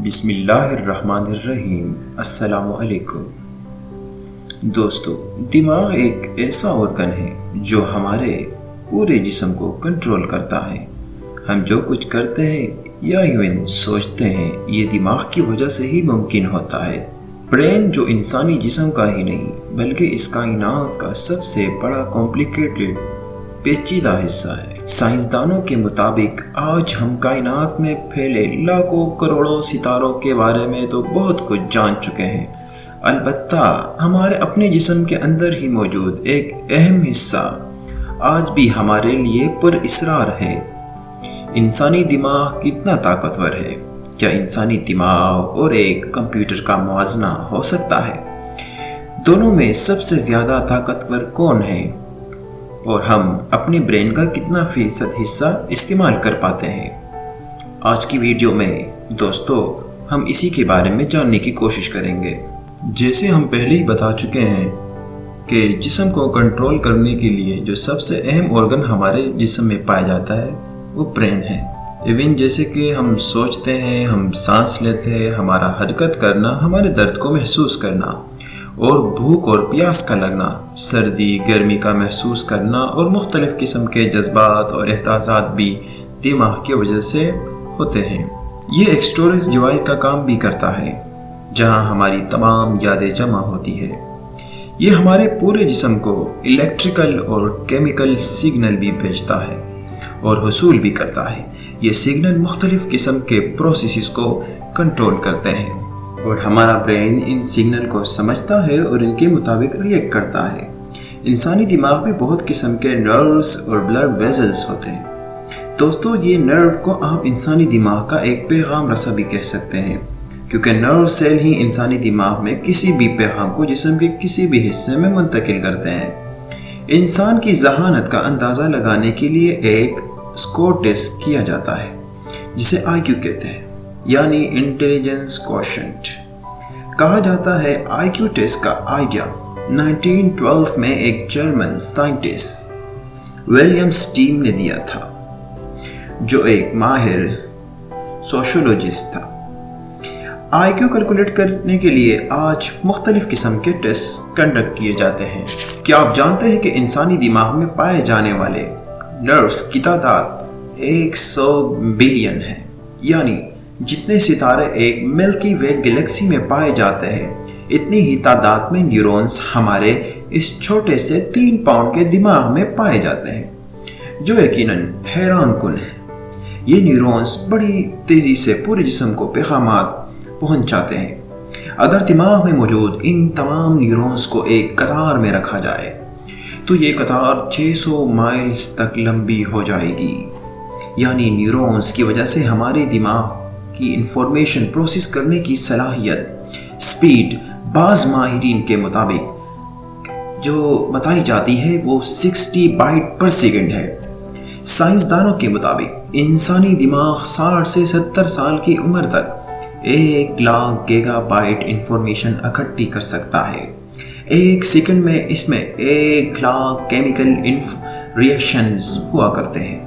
بسم اللہ الرحمن الرحیم۔ السلام علیکم دوستو، دماغ ایک ایسا آرگن ہے جو ہمارے پورے جسم کو کنٹرول کرتا ہے۔ ہم جو کچھ کرتے ہیں یا ایون سوچتے ہیں یہ دماغ کی وجہ سے ہی ممکن ہوتا ہے۔ برین جو انسانی جسم کا ہی نہیں بلکہ اس کائنات کا سب سے بڑا کمپلیکیٹڈ پیچیدہ حصہ ہے۔ سائنسدانوں کے مطابق آج ہم کائنات میں پھیلے لاکھوں کروڑوں ستاروں کے بارے میں تو بہت کچھ جان چکے ہیں، البتہ ہمارے اپنے جسم کے اندر ہی موجود ایک اہم حصہ آج بھی ہمارے لیے پر اسرار ہے۔ انسانی دماغ کتنا طاقتور ہے؟ کیا انسانی دماغ اور ایک کمپیوٹر کا موازنہ ہو سکتا ہے؟ دونوں میں سب سے زیادہ طاقتور کون ہے؟ اور ہم اپنے برین کا کتنا فیصد حصہ استعمال کر پاتے ہیں؟ آج کی ویڈیو میں دوستو ہم اسی کے بارے میں جاننے کی کوشش کریں گے۔ جیسے ہم پہلے ہی بتا چکے ہیں کہ جسم کو کنٹرول کرنے کے لیے جو سب سے اہم آرگن ہمارے جسم میں پایا جاتا ہے وہ برین ہے۔ ایون جیسے کہ ہم سوچتے ہیں، ہم سانس لیتے ہیں، ہمارا حرکت کرنا، ہمارے درد کو محسوس کرنا اور بھوک اور پیاس کا لگنا، سردی گرمی کا محسوس کرنا اور مختلف قسم کے جذبات اور احساسات بھی دماغ کی وجہ سے ہوتے ہیں۔ یہ ایک اسٹوریج ڈیوائس کا کام بھی کرتا ہے جہاں ہماری تمام یادیں جمع ہوتی ہے۔ یہ ہمارے پورے جسم کو الیکٹریکل اور کیمیکل سگنل بھی بھیجتا ہے اور حصول بھی کرتا ہے۔ یہ سگنل مختلف قسم کے پروسیسز کو کنٹرول کرتے ہیں اور ہمارا برین ان سگنل کو سمجھتا ہے اور ان کے مطابق ریئیکٹ کرتا ہے۔ انسانی دماغ میں بہت قسم کے نروز اور بلڈ ویزلز ہوتے ہیں۔ دوستو، یہ نرو کو آپ انسانی دماغ کا ایک پیغام رساں بھی کہہ سکتے ہیں، کیونکہ نرو سیل ہی انسانی دماغ میں کسی بھی پیغام کو جسم کے کسی بھی حصے میں منتقل کرتے ہیں۔ انسان کی ذہانت کا اندازہ لگانے کے لیے ایک اسکور ٹیسٹ کیا جاتا ہے جسے آئی کیو کہتے ہیں، یعنی انٹیلیجنس کوشنٹ۔ کہا جاتا ہے آئی کیو ٹیسٹ کا آئیڈیا 1912 میں ایک جرمن سائنٹسٹ ولیم اسٹیم نے دیا تھا، جو ایک ماہر سوشولوجسٹ تھا۔ آئی کیو کیلکولیٹ کرنے کے لیے آج مختلف قسم کے ٹیسٹ کنڈکٹ کیے جاتے ہیں۔ کیا آپ جانتے ہیں کہ انسانی دماغ میں پائے جانے والے نروز کی تعداد 100 بلین ہے؟ یعنی جتنے ستارے ایک ملکی وے گلیکسی میں پائے جاتے ہیں اتنی ہی تعداد میں نیورونز ہمارے اس چھوٹے سے 3 پاؤنڈ کے دماغ میں پائے جاتے ہیں، جو یقیناً حیران کن ہے۔ یہ نیورونز بڑی تیزی سے پورے جسم کو پیغامات پہنچاتے ہیں۔ اگر دماغ میں موجود ان تمام نیورونز کو ایک قطار میں رکھا جائے تو یہ قطار 600 مائلز تک لمبی ہو جائے گی۔ یعنی نیورونز کی وجہ سے ہمارے دماغ کی انفارمیشن پروسیس کرنے کی صلاحیت، سپیڈ بعض ماہرین کے مطابق جو بتائی جاتی ہے وہ 60 بائٹ پر سیکنڈ ہے۔ سائنسدانوں کے مطابق انسانی دماغ 60 سے 70 سال کی عمر تک 1 لاکھ گیگا بائٹ انفارمیشن اکٹھی کر سکتا ہے۔ ایک سیکنڈ میں اس میں 1 لاکھ کیمیکل ریئیکشنز ہوا کرتے ہیں۔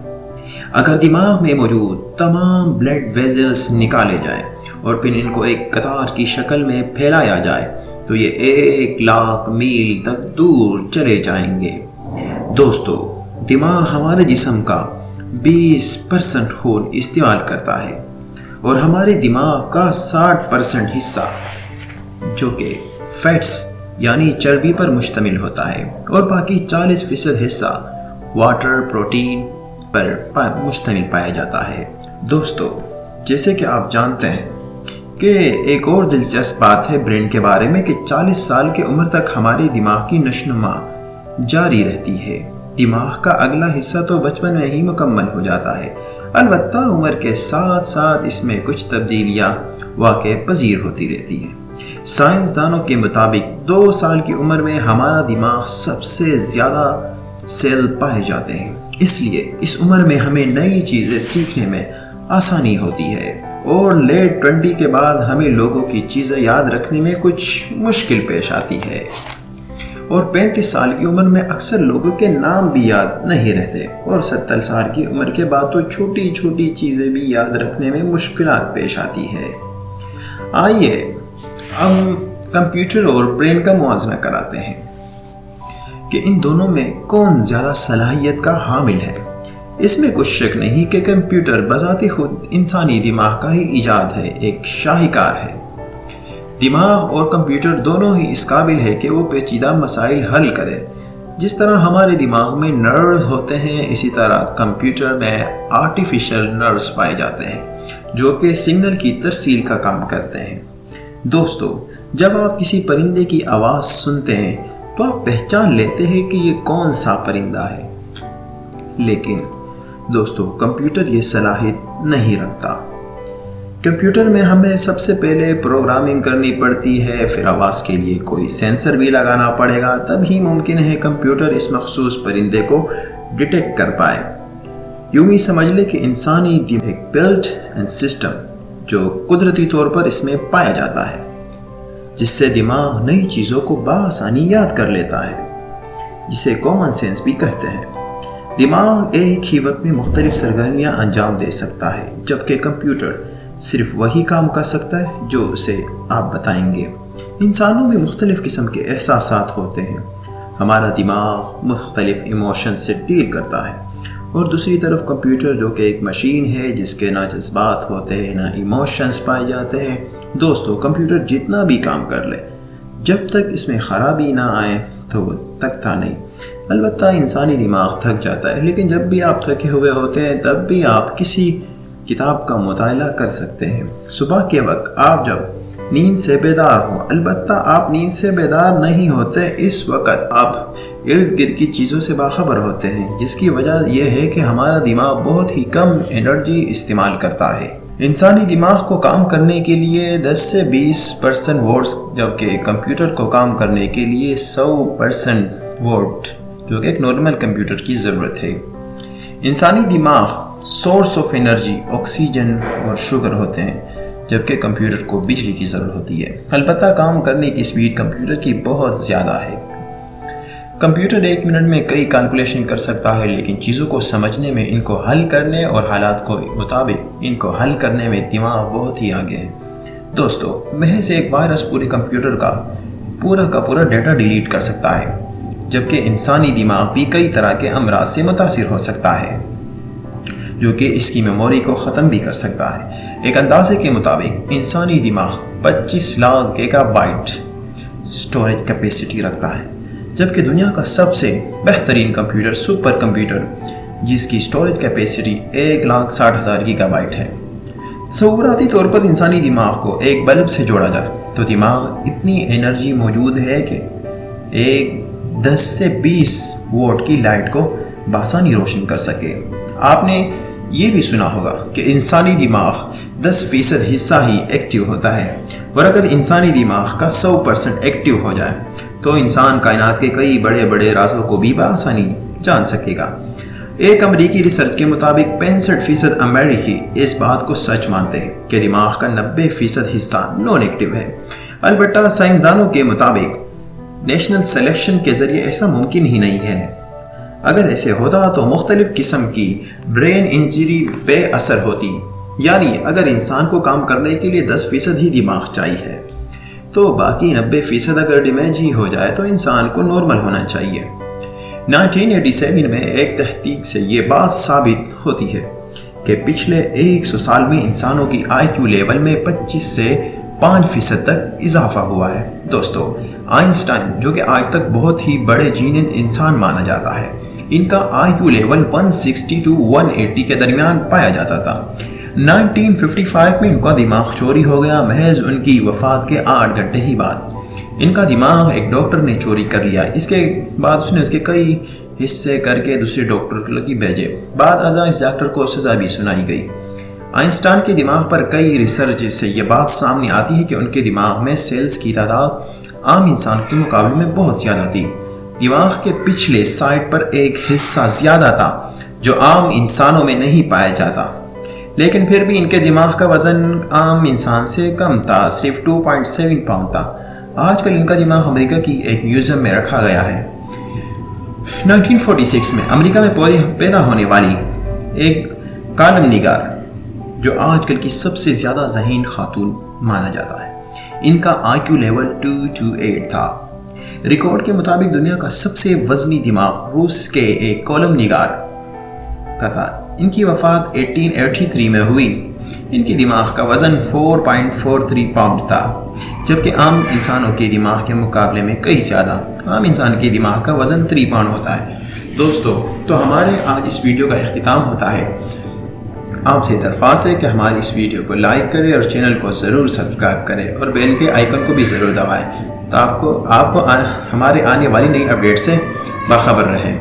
اگر دماغ میں موجود تمام بلڈ ویزلز نکالے جائیں اور پھر ان کو ایک قطار کی شکل میں پھیلایا جائے تو یہ 1 لاکھ میل تک دور چلے جائیں گے۔ دوستو، دماغ ہمارے جسم کا 20% خون استعمال کرتا ہے اور ہمارے دماغ کا 60% حصہ جو کہ فیٹس یعنی چربی پر مشتمل ہوتا ہے اور باقی 40% حصہ واٹر پروٹین پر مشتمل پایا جاتا ہے۔ دوستو، جیسے کہ آپ جانتے ہیں کہ ایک اور دلچسپ بات ہے برین کے بارے میں کہ 40 سال کی عمر تک ہمارے دماغ کی نشوونما جاری رہتی ہے۔ دماغ کا اگلا حصہ تو بچپن میں ہی مکمل ہو جاتا ہے، البتہ عمر کے ساتھ ساتھ اس میں کچھ تبدیلیاں واقع پذیر ہوتی رہتی ہیں۔ سائنسدانوں کے مطابق 2 سال کی عمر میں ہمارا دماغ سب سے زیادہ سیل پائے جاتے ہیں، اس لیے اس عمر میں ہمیں نئی چیزیں سیکھنے میں آسانی ہوتی ہے اور لیٹ 20 کے بعد ہمیں لوگوں کی چیزیں یاد رکھنے میں کچھ مشکل پیش آتی ہے، اور 35 سال کی عمر میں اکثر لوگوں کے نام بھی یاد نہیں رہتے، اور 70 سال کی عمر کے بعد تو چھوٹی چھوٹی چیزیں بھی یاد رکھنے میں مشکلات پیش آتی ہے۔ آئیے ہم کمپیوٹر اور برین کا موازنہ کراتے ہیں کہ ان دونوں میں کون زیادہ صلاحیت کا حامل ہے۔ اس میں کچھ شک نہیں کہ کمپیوٹر بذات خود انسانی دماغ کا ہی ایجاد ہے، ایک شاہکار ہے۔ دماغ اور کمپیوٹر دونوں ہی اس قابل ہے کہ وہ پیچیدہ مسائل حل کرے۔ جس طرح ہمارے دماغ میں نروز ہوتے ہیں، اسی طرح کمپیوٹر میں آرٹیفیشل نروز پائے جاتے ہیں جو کہ سگنل کی ترسیل کا کام کرتے ہیں۔ دوستو، جب آپ کسی پرندے کی آواز سنتے ہیں تو آپ پہچان لیتے ہیں کہ یہ کون سا پرندہ ہے، لیکن دوستو کمپیوٹر یہ صلاحیت نہیں رکھتا۔ کمپیوٹر میں ہمیں سب سے پہلے پروگرامنگ کرنی پڑتی ہے، پھر آواز کے لیے کوئی سینسر بھی لگانا پڑے گا، تب ہی ممکن ہے کمپیوٹر اس مخصوص پرندے کو ڈیٹیکٹ کر پائے۔ یوں ہی سمجھ لے کہ انسانی دماغ ایک بلٹ اینڈ سسٹم جو قدرتی طور پر اس میں پایا جاتا ہے، جس سے دماغ نئی چیزوں کو بآسانی یاد کر لیتا ہے، جسے کامن سینس بھی کہتے ہیں۔ دماغ ایک ہی وقت میں مختلف سرگرمیاں انجام دے سکتا ہے، جبکہ کمپیوٹر صرف وہی کام کر سکتا ہے جو اسے آپ بتائیں گے۔ انسانوں میں مختلف قسم کے احساسات ہوتے ہیں۔ ہمارا دماغ مختلف ایموشن سے ڈیل کرتا ہے، اور دوسری طرف کمپیوٹر جو کہ ایک مشین ہے جس کے نہ جذبات ہوتے ہیں نہ ایموشنز پائے جاتے ہیں۔ دوستو، کمپیوٹر جتنا بھی کام کر لے، جب تک اس میں خرابی نہ آئے تو وہ تھکتا نہیں۔ البتہ انسانی دماغ تھک جاتا ہے، لیکن جب بھی آپ تھکے ہوئے ہوتے ہیں تب بھی آپ کسی کتاب کا مطالعہ کر سکتے ہیں۔ صبح کے وقت آپ جب نیند سے بیدار ہو، البتہ آپ نیند سے بیدار نہیں ہوتے، اس وقت آپ ارد گرد کی چیزوں سے باخبر ہوتے ہیں، جس کی وجہ یہ ہے کہ ہمارا دماغ بہت ہی کم انرجی استعمال کرتا ہے۔ انسانی دماغ کو کام کرنے کے لیے 10 سے 20% واٹس، جبکہ کمپیوٹر کو کام کرنے کے لیے 100% واٹ، جو کہ ایک نارمل کمپیوٹر کی ضرورت ہے۔ انسانی دماغ سورس آف انرجی آکسیجن اور شوگر ہوتے ہیں، جبکہ کمپیوٹر کو بجلی کی ضرورت ہوتی ہے۔ البتہ کام کرنے کی سپیڈ کمپیوٹر کی بہت زیادہ ہے۔ کمپیوٹر 1 منٹ میں کئی کیلکولیشن کر سکتا ہے، لیکن چیزوں کو سمجھنے میں، ان کو حل کرنے اور حالات کو مطابق ان کو حل کرنے میں دماغ بہت ہی آگے ہے۔ دوستو، محض ایک وائرس پورے کمپیوٹر کا پورا ڈیٹا ڈیلیٹ کر سکتا ہے، جبکہ انسانی دماغ بھی کئی طرح کے امراض سے متاثر ہو سکتا ہے، جو کہ اس کی میموری کو ختم بھی کر سکتا ہے۔ ایک اندازے کے مطابق انسانی دماغ 25 lakh gigabyte storage capacity رکھتا ہے، جبکہ دنیا کا سب سے بہترین کمپیوٹر سپر کمپیوٹر، جس کی سٹوریج کیپیسٹی 1,60,000 گیگا بائٹ ہے۔ تصوراتی طور پر انسانی دماغ کو ایک بلب سے جوڑا جائے تو دماغ اتنی انرجی موجود ہے کہ ایک 10 سے 20 واٹ کی لائٹ کو بآسانی روشن کر سکے۔ آپ نے یہ بھی سنا ہوگا کہ انسانی دماغ 10% حصہ ہی ایکٹیو ہوتا ہے، اور اگر انسانی دماغ کا 100% ایکٹیو ہو جائے تو انسان کائنات کے کئی بڑے بڑے رازوں کو بھی بآسانی جان سکے گا۔ ایک امریکی ریسرچ کے مطابق 65% امریکی اس بات کو سچ مانتے ہیں کہ دماغ کا 90% حصہ نان ایکٹیو ہے۔ البتہ سائنسدانوں کے مطابق نیشنل سلیکشن کے ذریعے ایسا ممکن ہی نہیں ہے۔ اگر ایسے ہوتا تو مختلف قسم کی برین انجری بے اثر ہوتی، یعنی اگر انسان کو کام کرنے کے لیے 10% ہی دماغ چاہیے تو باقی 90% اگر ڈیمیج ہی ہو جائے تو انسان کو نارمل ہونا چاہیے۔ 1987 میں ایک تحقیق سے یہ بات ثابت ہوتی ہے کہ پچھلے 100 سال میں انسانوں کی IQ لیول میں 25 سے 5% تک اضافہ ہوا ہے۔ دوستو، آئنسٹائن جو کہ آج تک بہت ہی بڑے جینیس انسان مانا جاتا ہے، ان کا IQ لیول 160 to 180 کے درمیان پایا جاتا تھا۔ 1955 میں ان کا دماغ چوری ہو گیا، محض ان کی وفات کے 8 گھنٹے ہی بعد۔ ان کا دماغ ایک ڈاکٹر نے چوری کر لیا، اس کے بعد اس نے اس کے کئی حصے کر کے دوسرے ڈاکٹر کو بھیجے، بعد ازاں اس ڈاکٹر کو سزا بھی سنائی گئی۔ آئنسٹائن کے دماغ پر کئی ریسرچ سے یہ بات سامنے آتی ہے کہ ان کے دماغ میں سیلز کی تعداد عام انسان کے مقابلے میں بہت زیادہ تھی۔ دماغ کے پچھلے سائڈ پر ایک حصہ زیادہ تھا جو عام انسانوں میں نہیں پایا جاتا، لیکن پھر بھی ان کے دماغ کا وزن عام انسان سے کم تھا، صرف 2.7 پاؤنڈ تھا۔ آج کل ان کا دماغ امریکہ کی ایک میوزیم میں رکھا گیا ہے۔ 1946 میں امریکہ میں پیدا ہونے والی ایک کالم نگار جو آج کل کی سب سے زیادہ ذہین خاتون مانا جاتا ہے۔ ان کا IQ لیول 228 تھا۔ ریکارڈ کے مطابق دنیا کا سب سے وزنی دماغ روس کے ایک کالم نگار کا تھا۔ ان کی وفات 1883 میں ہوئی۔ ان کے دماغ کا وزن 4.43 پاؤنڈ تھا، جبکہ عام انسانوں کے دماغ کے مقابلے میں کئی زیادہ۔ عام انسان کے دماغ کا وزن 3 پاؤنڈ ہوتا ہے۔ دوستو، تو ہمارے آج اس ویڈیو کا اختتام ہوتا ہے۔ آپ سے درخواست ہے کہ ہماری اس ویڈیو کو لائک کریں اور چینل کو ضرور سبسکرائب کریں اور بیل کے آئیکن کو بھی ضرور دبائیں، تو آپ کو ہمارے آنے والی نئی اپڈیٹ سے باخبر رہیں۔